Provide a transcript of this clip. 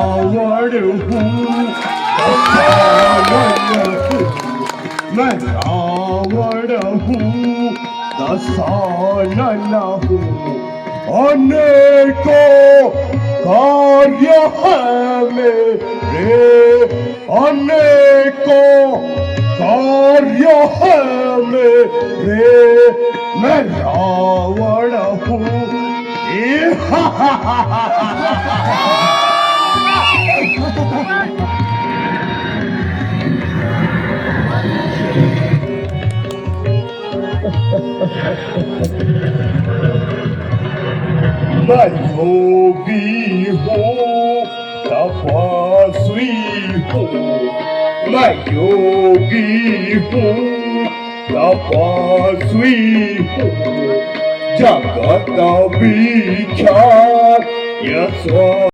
रावण हूँ दशानन हूँ मैं रावण हूँ दशानन हूँ अनेकों कार्य है मेरे अनेकों कार्य है मेरे मैं रावण हूँ मैं योगी हूँ तपस्वी हूँ मैं योगी हूँ तपस्वी हूँ जगत विख्यात यश